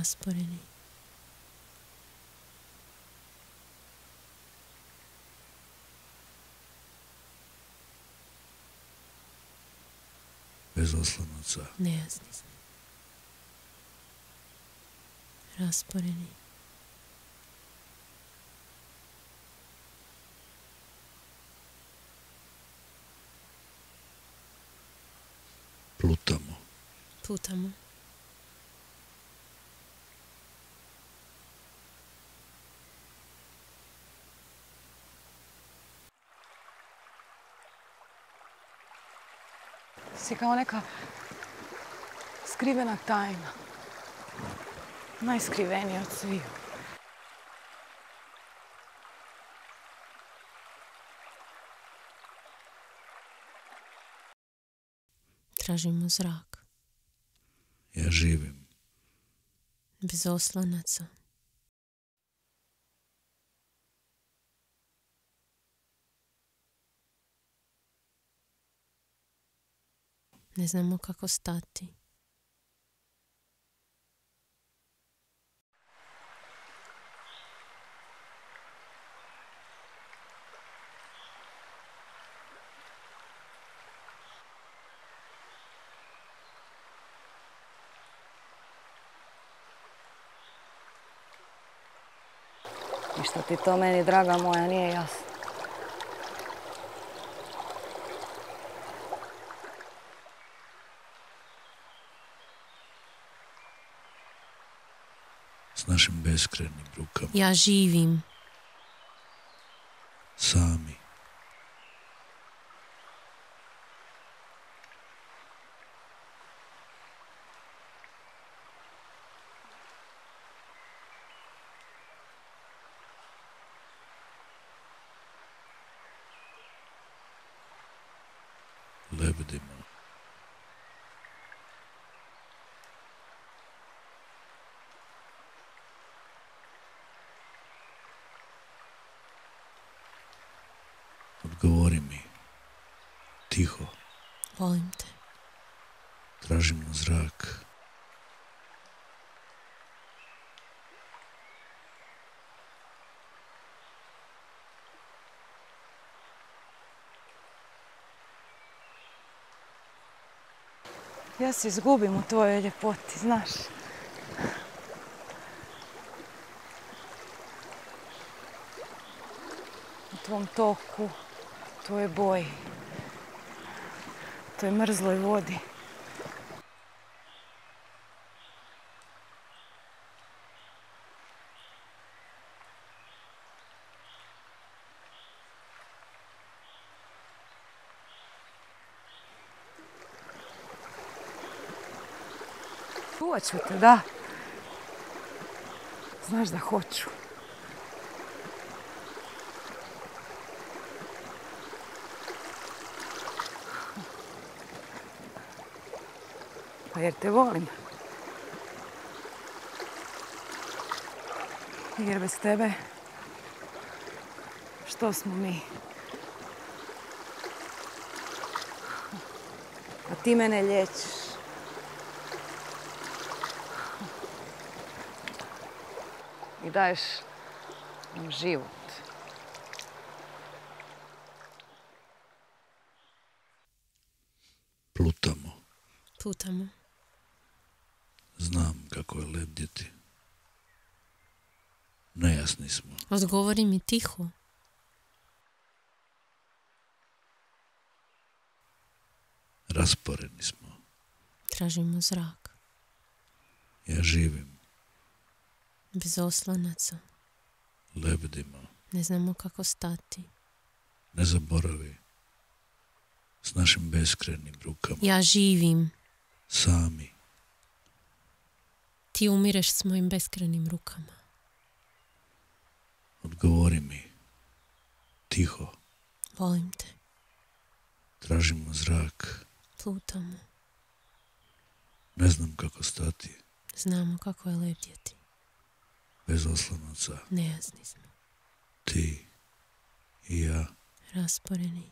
rasporeni, bez oslonaca, nejasni smo, rasporeni, plutamo, plutamo, Si kao neka skrivena tajna. Najskrivenija od svih. tražimo zrak, ja živim, bez oslonaca, ne znamo kako stati. I što ti to meni, draga moja, nije jasno. s našim beskrajnim rukama, Ja živim, sami, lebdimo, odgovori mi, tiho, volim te, tražimo zrak, Ja se izgubim u tvojoj ljepoti, znaš. U tvom toku, tvojoj boji, toj mrzloj vodi. Čuvat ću te, da. Znaš da hoću. Pa jer te volim. Jer bez tebe, što smo mi? A ti mene liječiš. I daješ nam život. plutamo, plutamo, znam kako je lebdjeti, nejasni smo, odgovori mi tiho, rasporeni smo, tražimo zrak, ja živim, bez oslonaca, lebdimo, ne znamo kako stati. ne zaboravi, s našim beskrajnim rukama, Ja živim, sami, ti umireš s mojim beskrajnim rukama. odgovori mi, tiho, Volim te, tražimo zrak, plutamo, ne znam kako stati, znamo kako je lebdjeti. bez oslonaca, Nejasni smo, ti i ja. rasporeni,